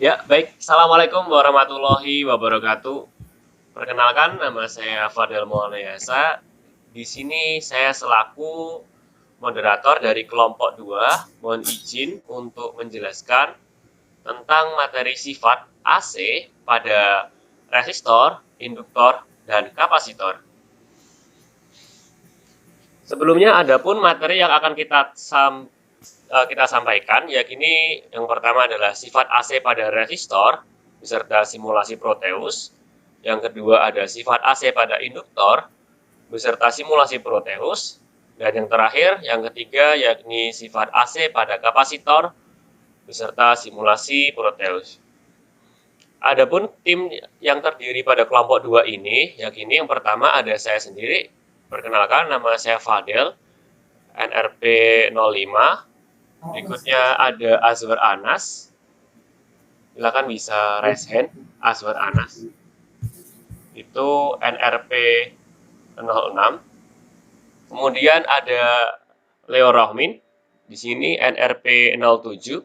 Ya, baik. Assalamualaikum warahmatullahi wabarakatuh. Perkenalkan, nama saya Fadel Maulana. Di sini saya selaku moderator dari kelompok 2. Mohon izin untuk menjelaskan tentang materi sifat AC pada resistor, induktor, dan kapasitor. Sebelumnya ada pun materi yang akan kita sampaikan, yakni yang pertama adalah sifat AC pada resistor beserta simulasi Proteus. Yang kedua ada sifat AC pada induktor beserta simulasi Proteus. Dan yang terakhir, yang ketiga, yakni sifat AC pada kapasitor beserta simulasi Proteus. Adapun tim yang terdiri pada kelompok 2 ini, yakni yang pertama ada saya sendiri. Perkenalkan, nama saya Fadel, NRP 05. Berikutnya ada Azwar Anas. Silakan bisa raise hand, Azwar Anas. Itu NRP 06. Kemudian ada Leo Rohmin. Di sini NRP 07.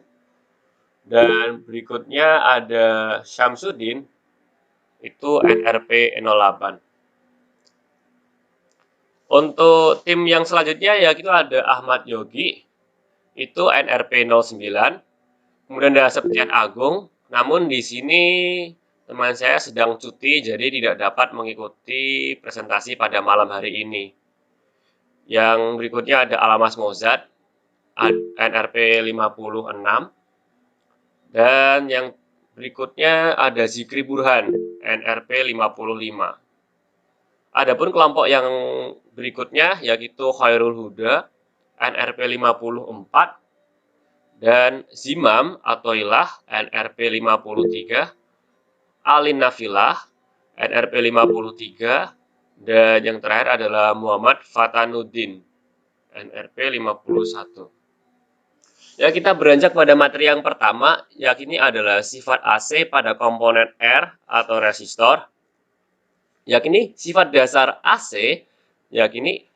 Dan berikutnya ada Syamsuddin. Itu NRP 08. Untuk tim yang selanjutnya ya kita ada Ahmad Yogi. Itu NRP 09. Kemudian ada Septian Agung, namun di sini teman saya sedang cuti jadi tidak dapat mengikuti presentasi pada malam hari ini. Yang berikutnya ada Alamas Mozart, NRP 56. Dan yang berikutnya ada Zikri Burhan, NRP 55. Adapun kelompok yang berikutnya yaitu Khairul Huda, NRP 54. Dan Zimam Atoilah NRP 53, Alin Nafilah NRP 53, dan yang terakhir adalah Muhammad Fatanuddin NRP 51. Ya, kita beranjak pada materi yang pertama, yakni adalah sifat AC pada komponen R atau resistor. Yakni sifat dasar AC, yakni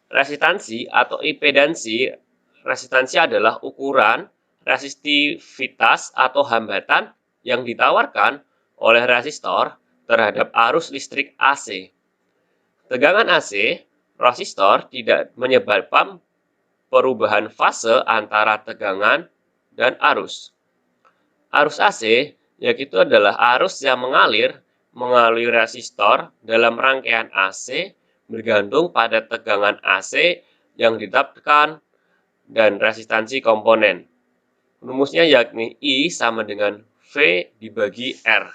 resistansi atau impedansi. Resistansi adalah ukuran resistivitas atau hambatan yang ditawarkan oleh resistor terhadap arus listrik AC. Tegangan AC, resistor tidak menyebabkan perubahan fase antara tegangan dan arus. Arus AC yaitu adalah arus yang mengalir melalui resistor dalam rangkaian AC bergantung pada tegangan AC yang ditetapkan dan resistansi komponen. Rumusnya yakni I sama dengan V dibagi R.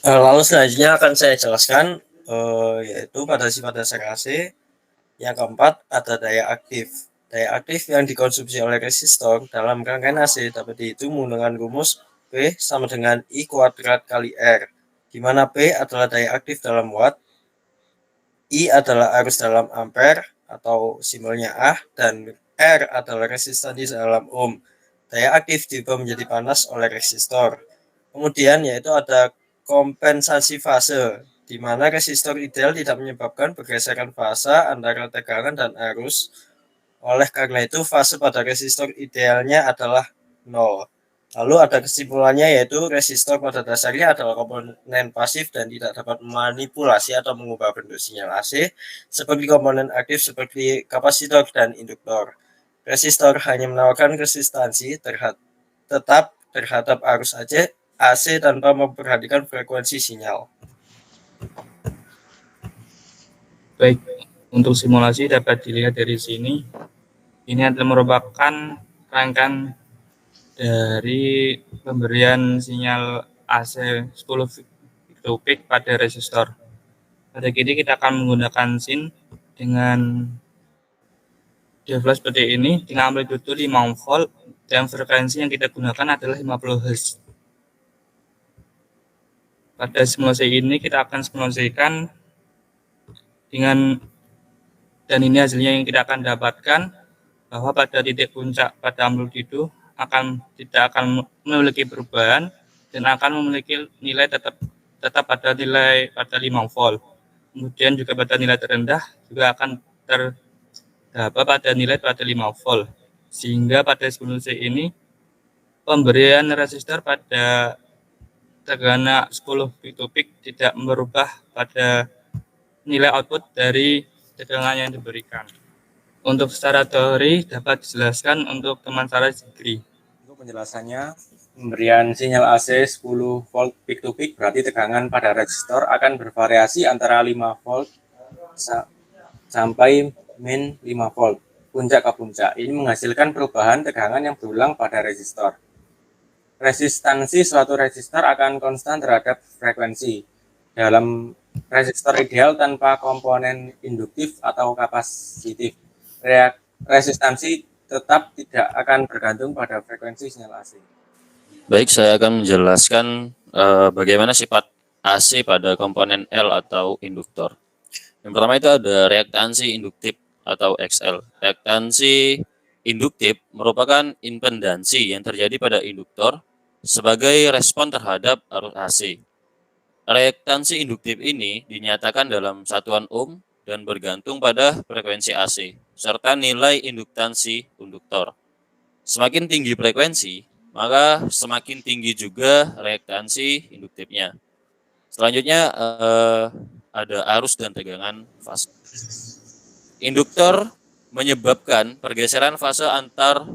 Lalu selanjutnya akan saya jelaskan yaitu pada sifat dasar AC. Yang keempat ada daya aktif. Daya aktif yang dikonsumsi oleh resistor dalam rangkaian AC dapat dihitung menggunakan rumus P sama dengan I kuadrat kali R, di mana P adalah daya aktif dalam watt, I adalah arus dalam ampere atau simbolnya A, dan R adalah resistansi dalam ohm. Daya aktif diubah menjadi panas oleh resistor. Kemudian yaitu ada kompensasi fase, di mana resistor ideal tidak menyebabkan pergeseran fase antara tegangan dan arus. Oleh karena itu fase pada resistor idealnya adalah 0. Lalu ada kesimpulannya yaitu resistor pada dasarnya adalah komponen pasif dan tidak dapat memanipulasi atau mengubah bentuk sinyal AC seperti komponen aktif seperti kapasitor dan induktor. Resistor hanya menawarkan resistansi tetap terhadap arus AC tanpa memperhatikan frekuensi sinyal. Baik, untuk simulasi dapat dilihat dari sini. Ini adalah merupakan rangkaian dari pemberian sinyal AC 10 peak pada resistor. Pada kini kita akan menggunakan SIN dengan device seperti ini dengan amplitude 5 volt dan frekuensi yang kita gunakan adalah 50 Hz. Pada simulasi ini kita akan simulasikan dengan, dan ini hasilnya yang kita akan dapatkan, bahwa pada titik puncak pada amplitude tidak akan memiliki perubahan dan akan memiliki nilai tetap pada 5 volt. Kemudian juga pada nilai terendah juga akan terdapat pada nilai pada 5 volt. Sehingga pada 10C ini pemberian resistor pada tegangan 10 peak to peak tidak merubah pada nilai output dari tegangan yang diberikan. Untuk secara teori dapat dijelaskan untuk teman saya Zikri. Untuk penjelasannya, pemberian sinyal AC 10 volt peak to peak berarti tegangan pada resistor akan bervariasi antara 5 volt sampai min 5 volt puncak ke puncak. Ini menghasilkan perubahan tegangan yang berulang pada resistor. Resistansi suatu resistor akan konstan terhadap frekuensi. Dalam resistor ideal tanpa komponen induktif atau kapasitif, resistansi tetap tidak akan bergantung pada frekuensi sinyal AC. Baik, saya akan menjelaskan bagaimana sifat AC pada komponen L atau induktor. Yang pertama itu ada reaktansi induktif atau XL. Reaktansi induktif merupakan impedansi yang terjadi pada induktor sebagai respon terhadap arus AC. Reaktansi induktif ini dinyatakan dalam satuan ohm dan bergantung pada frekuensi AC serta nilai induktansi induktor. Semakin tinggi frekuensi, maka semakin tinggi juga reaktansi induktifnya. Selanjutnya ada arus dan tegangan fase. Induktor menyebabkan pergeseran fase antar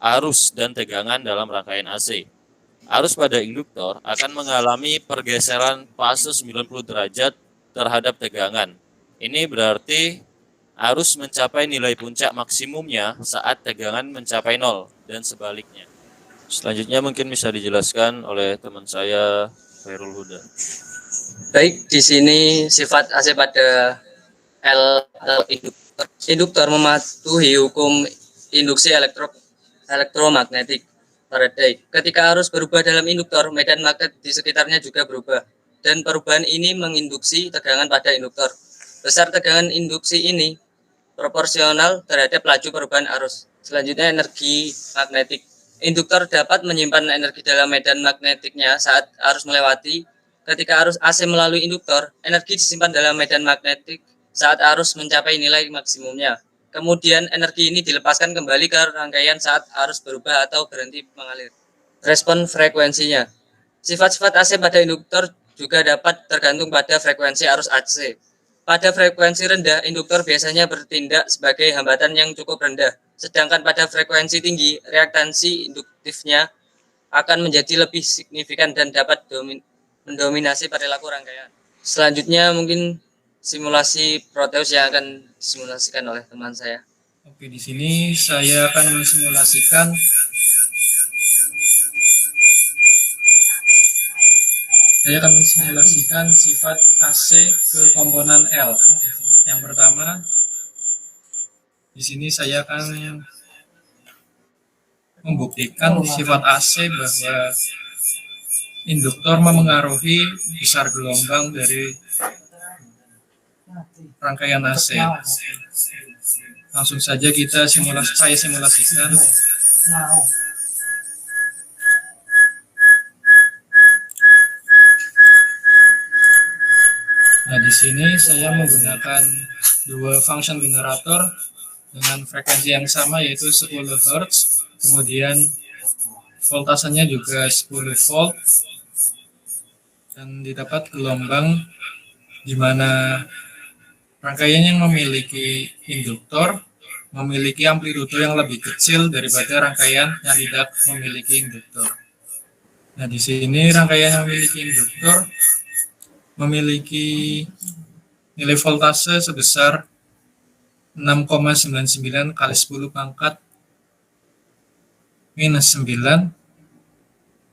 arus dan tegangan dalam rangkaian AC. Arus pada induktor akan mengalami pergeseran fase 90 derajat terhadap tegangan. Ini berarti arus mencapai nilai puncak maksimumnya saat tegangan mencapai 0 dan sebaliknya. Selanjutnya mungkin bisa dijelaskan oleh teman saya, Khairul Huda. Baik, di sini sifat AC pada L atau induktor. Induktor mematuhi hukum induksi elektromagnetik Faraday. Ketika arus berubah dalam induktor, medan magnet di sekitarnya juga berubah. Dan perubahan ini menginduksi tegangan pada induktor. Besar tegangan induksi ini proporsional terhadap laju perubahan arus. Selanjutnya, energi magnetik. Induktor dapat menyimpan energi dalam medan magnetiknya saat arus melewati. Ketika arus AC melalui induktor, energi disimpan dalam medan magnetik saat arus mencapai nilai maksimumnya. Kemudian energi ini dilepaskan kembali ke rangkaian saat arus berubah atau berhenti mengalir. Respon frekuensinya. Sifat-sifat AC pada induktor juga dapat tergantung pada frekuensi arus AC. Pada frekuensi rendah, induktor biasanya bertindak sebagai hambatan yang cukup rendah. Sedangkan pada frekuensi tinggi, reaktansi induktifnya akan menjadi lebih signifikan dan dapat mendominasi perilaku rangkaian. Selanjutnya mungkin simulasi Proteus yang akan disimulasikan oleh teman saya. Oke, di sini saya akan mensimulasikan sifat AC ke komponen L. Yang pertama, di sini saya akan membuktikan sifat AC bahwa induktor memengaruhi besar gelombang dari rangkaian AC. Langsung saja saya simulasikan. Nah, di sini saya menggunakan dua function generator dengan frekuensi yang sama yaitu 10 Hz. Kemudian voltasenya juga 10 volt dan didapat gelombang di mana rangkaian yang memiliki induktor memiliki amplitudo yang lebih kecil daripada rangkaian yang tidak memiliki induktor. Nah, di sini rangkaian yang memiliki induktor memiliki nilai voltase sebesar 6,99 kali 10 pangkat minus 9,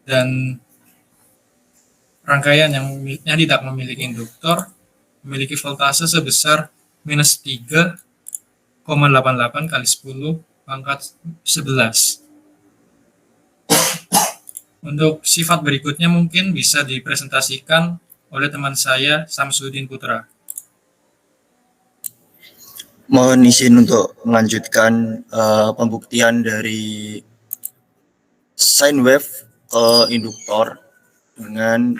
dan rangkaian yang tidak memiliki induktor memiliki voltase sebesar minus 3,88 kali 10 pangkat 11. Untuk sifat berikutnya mungkin bisa dipresentasikan oleh teman saya Samsudin Putra. Mohon izin untuk melanjutkan pembuktian dari sine wave ke induktor dengan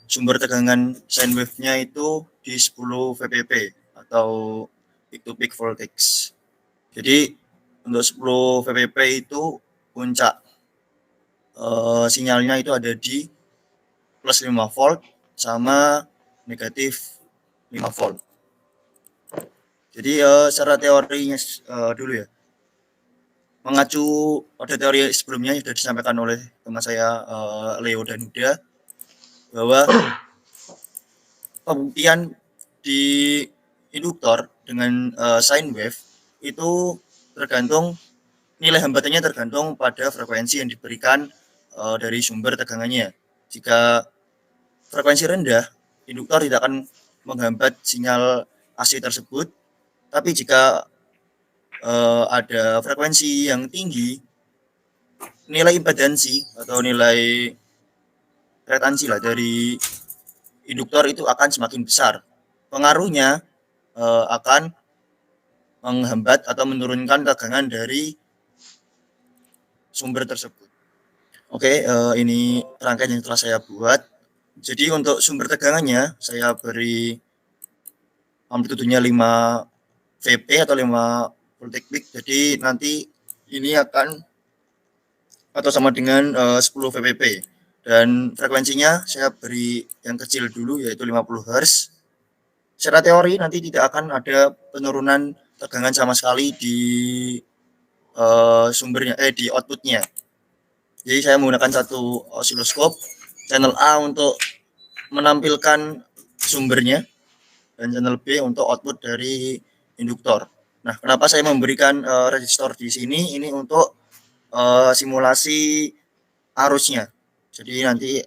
sumber tegangan sine wave-nya itu di 10 VPP atau peak to peak voltage. Jadi untuk 10 VPP itu puncak sinyalnya itu ada di plus 5 volt sama negatif 5 volt. Jadi secara teorinya dulu ya, mengacu pada teori sebelumnya yang sudah disampaikan oleh teman saya Leo dan Huda, bahwa pembuktian di induktor dengan sine wave itu tergantung, nilai hambatannya tergantung pada frekuensi yang diberikan dari sumber tegangannya. Jika frekuensi rendah, induktor tidak akan menghambat sinyal AC tersebut. Tapi jika ada frekuensi yang tinggi, nilai impedansi atau nilai reaktansi lah dari induktor itu akan semakin besar. Pengaruhnya akan menghambat atau menurunkan tegangan dari sumber tersebut. Oke, ini rangkaian yang telah saya buat. Jadi untuk sumber tegangannya saya beri amplitudenya 5 VP atau 5 voltage peak. Jadi nanti ini akan atau sama dengan 10 VPP. Dan frekuensinya saya beri yang kecil dulu yaitu 50 Hz. Secara teori nanti tidak akan ada penurunan tegangan sama sekali di sumbernya, di outputnya. Jadi saya menggunakan satu osiloskop channel A untuk menampilkan sumbernya dan channel B untuk output dari induktor. Nah, kenapa saya memberikan resistor di sini? Ini untuk simulasi arusnya. Jadi nanti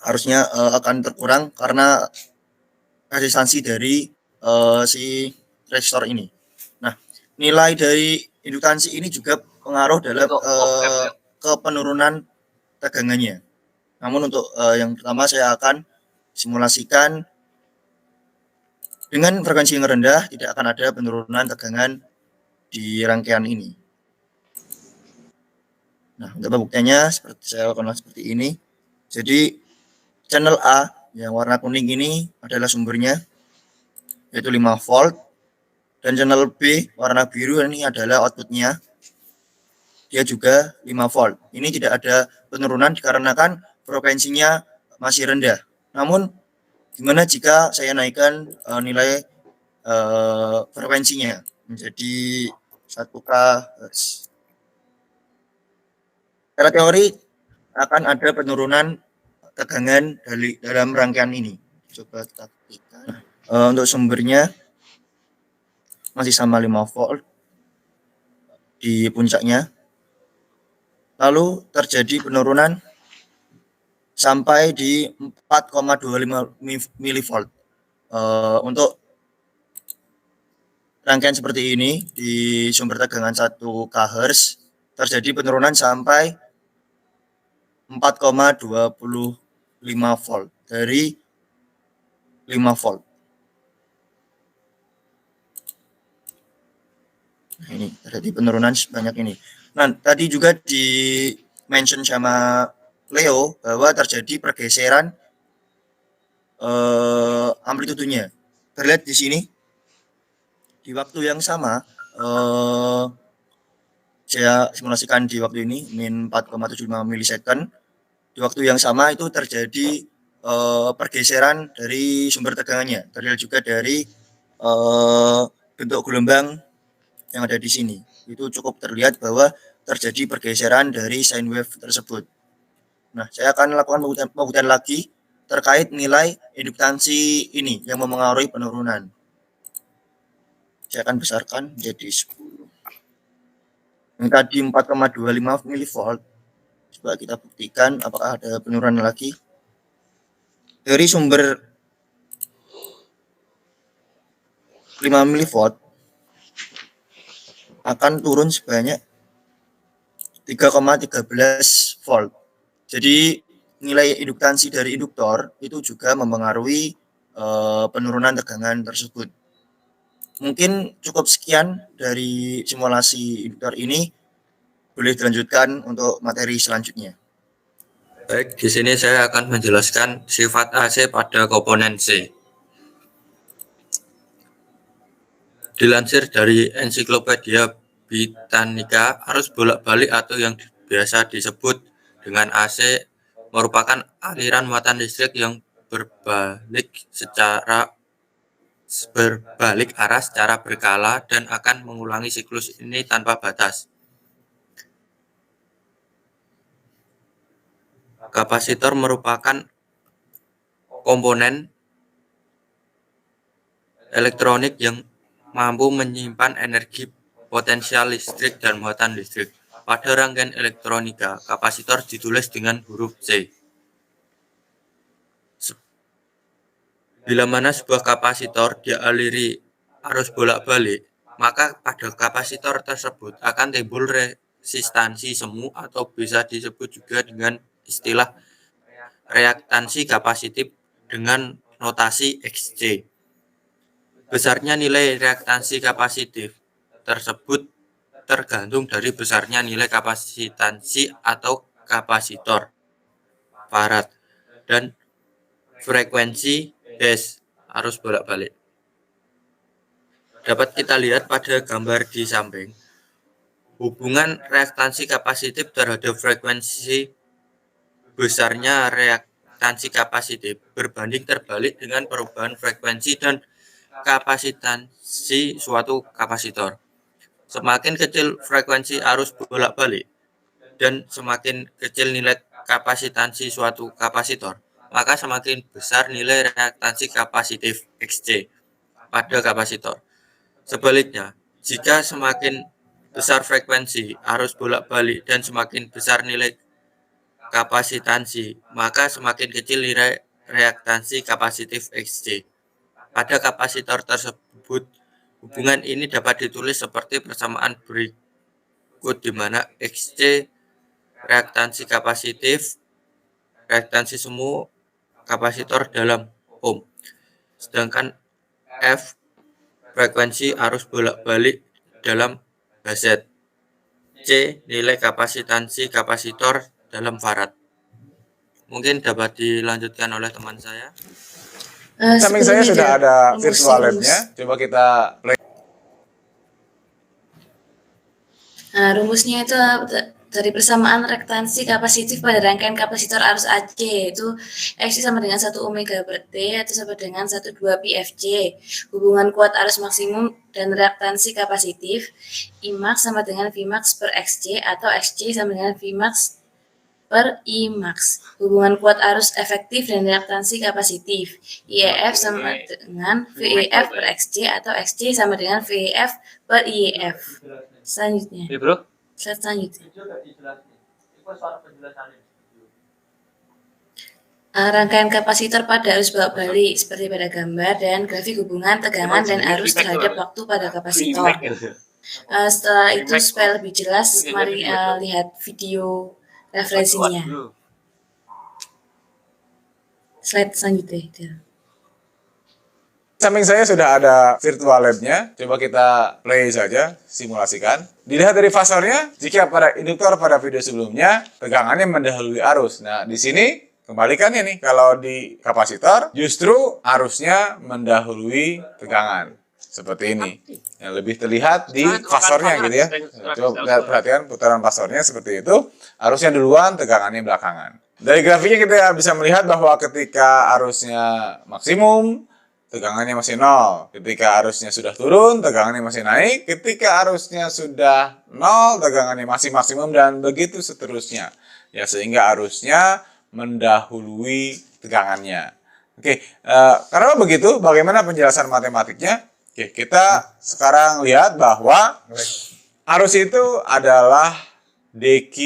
arusnya akan terkurang karena resistansi dari si resistor ini. Nah, nilai dari induktansi ini juga pengaruh dalam ke penurunan tegangannya. Namun untuk yang pertama saya akan simulasikan dengan frekuensi yang rendah, tidak akan ada penurunan tegangan di rangkaian ini. Nah, untuk pembuktiannya saya lakukan seperti ini. Jadi channel A yang warna kuning ini adalah sumbernya, yaitu 5 volt. Dan channel B warna biru ini adalah outputnya, dia juga 5 volt. Ini tidak ada penurunan dikarenakan frekuensinya masih rendah. Namun gimana jika saya naikkan nilai frekuensinya menjadi 1 kHz? Secara teori akan ada penurunan tegangan dalam rangkaian ini. Coba kita buktikan. Untuk sumbernya masih sama 5 volt di puncaknya. Lalu terjadi penurunan sampai di 4,25 mV. Untuk rangkaian seperti ini di sumber tegangan 1 kHz terjadi penurunan sampai 4,25 volt dari 5 volt. Nah, ini terjadi penurunan sebanyak ini. Nah, tadi juga di mention sama Leo bahwa terjadi pergeseran amplitudenya. Terlihat di sini di waktu yang sama saya simulasikan di waktu ini min 4,75 milisecond. Di waktu yang sama itu terjadi pergeseran dari sumber tegangannya. Terlihat juga dari bentuk gelombang yang ada di sini. Itu cukup terlihat bahwa terjadi pergeseran dari sine wave tersebut. Nah, saya akan lakukan pembuktian lagi terkait nilai induktansi ini yang mempengaruhi penurunan. Saya akan besarkan menjadi 10. Yang tadi 4,25 mV. Coba kita buktikan apakah ada penurunan lagi. Dari sumber 5 mV akan turun sebanyak 3,13 volt. Jadi nilai induktansi dari induktor itu juga mempengaruhi penurunan tegangan tersebut. Mungkin cukup sekian dari simulasi induktor ini. Boleh dilanjutkan untuk materi selanjutnya. Baik, di sini saya akan menjelaskan sifat AC pada komponen C. Dilansir dari Ensiklopedia Britannica, arus bolak-balik atau yang biasa disebut dengan AC merupakan aliran muatan listrik yang berbalik arah secara berkala dan akan mengulangi siklus ini tanpa batas. Kapasitor merupakan komponen elektronik yang mampu menyimpan energi potensial listrik dan muatan listrik. Pada rangkaian elektronika, kapasitor ditulis dengan huruf C. Bila mana sebuah kapasitor dialiri arus bolak-balik, maka pada kapasitor tersebut akan timbul resistansi semu atau bisa disebut juga dengan istilah reaktansi kapasitif dengan notasi Xc. Besarnya nilai reaktansi kapasitif tersebut tergantung dari besarnya nilai kapasitansi atau kapasitor, farad, dan frekuensi Hz arus bolak-balik. Dapat kita lihat pada gambar di samping, hubungan reaktansi kapasitif terhadap frekuensi besarnya reaktansi kapasitif berbanding terbalik dengan perubahan frekuensi dan kapasitansi suatu kapasitor. Semakin kecil frekuensi arus bolak-balik dan semakin kecil nilai kapasitansi suatu kapasitor, maka semakin besar nilai reaktansi kapasitif Xc pada kapasitor. Sebaliknya, jika semakin besar frekuensi arus bolak-balik dan semakin besar nilai kapasitansi, maka semakin kecil nilai reaktansi kapasitif Xc. Pada kapasitor tersebut, hubungan ini dapat ditulis seperti persamaan berikut, di mana Xc reaktansi kapasitif, reaktansi semu kapasitor dalam ohm, sedangkan F frekuensi arus bolak-balik dalam Hz, C nilai kapasitansi kapasitor dalam farad. Mungkin dapat dilanjutkan oleh teman saya. Samping saya sudah ada virtual lab-nya. Coba kita play. Rumusnya itu dari persamaan reaktansi kapasitif pada rangkaian kapasitor arus AC, yaitu Xc sama dengan 1 omega per T atau sama dengan 1,2 pi Fc. Hubungan kuat arus maksimum dan reaktansi kapasitif Imax sama dengan Vmax per Xc atau Xc sama dengan Vmax per Imax. Hubungan kuat arus efektif dan reaktansi kapasitif IEF sama dengan VEF per Xc atau Xc sama dengan VEF per IEF. Selanjutnya. Oke, bro. Selanjutnya. Rangkaian kapasitor pada arus bolak-balik seperti pada gambar dan grafik hubungan tegangan dan arus terhadap waktu pada kapasitor. Setelah itu supaya lebih jelas, mari lihat video referensinya. Slide selanjutnya. Samping saya sudah ada virtual lab-nya. Coba kita play saja, simulasikan. Dilihat dari fasornya, jika pada induktor pada video sebelumnya, tegangannya mendahului arus. Nah, di sini kembalikannya nih, kalau di kapasitor, justru arusnya mendahului tegangan. Seperti ini. Yang lebih terlihat di fasornya gitu ya. Coba perhatikan putaran fasornya seperti itu. Arusnya duluan, tegangannya belakangan. Dari grafiknya kita bisa melihat bahwa ketika arusnya maksimum, tegangannya masih 0. Ketika arusnya sudah turun, tegangannya masih naik. Ketika arusnya sudah 0, tegangannya masih maksimum, dan begitu seterusnya. Ya, sehingga arusnya mendahului tegangannya. Oke, karena begitu, bagaimana penjelasan matematiknya? Oke, kita sekarang lihat bahwa arus itu adalah dq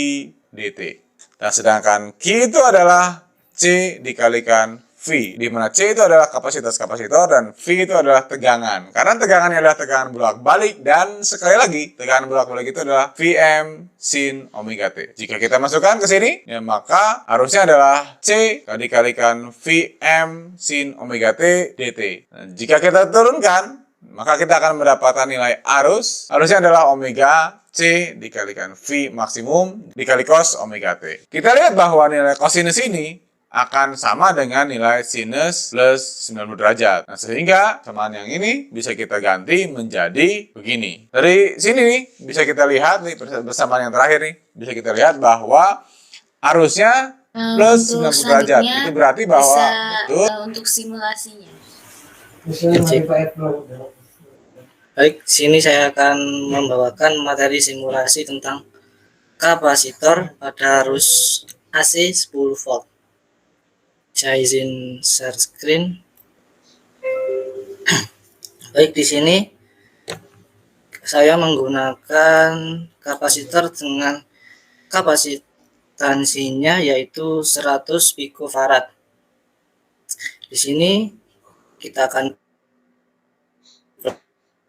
dt. Dan sedangkan Q itu adalah C dikalikan V, di mana C itu adalah kapasitas kapasitor dan V itu adalah tegangan. Karena tegangannya adalah tegangan bolak-balik, dan sekali lagi tegangan bolak-balik itu adalah Vm sin omega T. Jika kita masukkan ke sini, ya maka arusnya adalah C dikalikan Vm sin omega T dt. Nah, jika kita turunkan, maka kita akan mendapatkan nilai arusnya adalah omega C dikalikan V maksimum dikali cos omega T. Kita lihat bahwa nilai kosinus ini akan sama dengan nilai sinus plus 90 derajat. Nah, sehingga persamaan yang ini bisa kita ganti menjadi begini. Dari sini nih, bisa kita lihat nih, persamaan yang terakhir nih, bisa kita lihat bahwa arusnya plus Untuk 90 derajat. selanjutnya Itu berarti bahwa bisa betul. untuk simulasinya. Baik, sini saya akan membawakan materi simulasi tentang kapasitor pada arus AC 10 volt. Saya izin share screen. Baik, di sini saya menggunakan kapasitor dengan kapasitansinya yaitu 100 picofarad. Di sini kita akan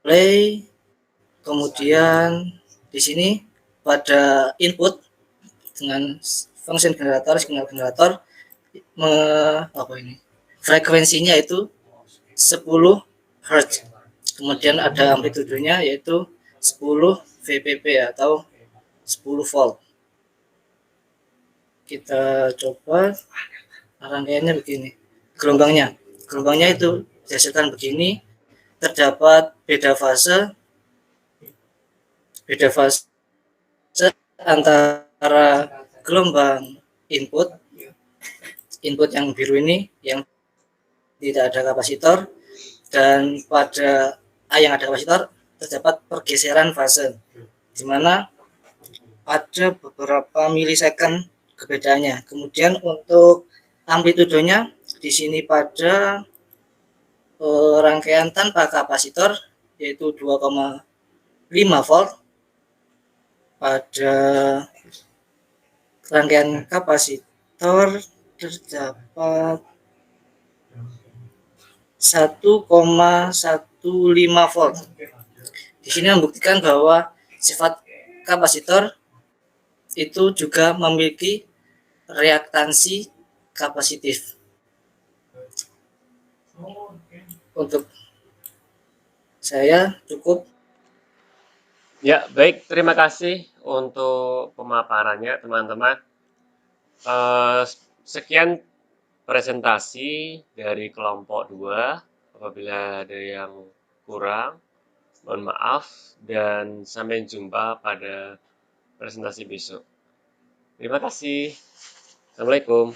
play, kemudian di sini pada input dengan function generator, signal generator, frekuensinya itu 10 Hz. Kemudian ada amplitudenya yaitu 10 VPP atau 10 volt. Kita coba rangkaiannya begini. Gelombangnya itu dihasilkan begini. Terdapat beda fase antara gelombang input yang biru ini yang tidak ada kapasitor, dan pada yang ada kapasitor terdapat pergeseran fase, di mana ada beberapa milisecond kebedaannya. Kemudian untuk amplitudenya di sini pada rangkaian tanpa kapasitor yaitu 2,5 volt, pada rangkaian kapasitor terdapat 1,15 volt. Di sini membuktikan bahwa sifat kapasitor itu juga memiliki reaktansi kapasitif. Untuk saya cukup. Ya, baik. Terima kasih untuk pemaparannya, teman-teman. Sekian presentasi dari kelompok 2. Apabila ada yang kurang, mohon maaf, dan sampai jumpa pada presentasi besok. Terima kasih. Assalamualaikum.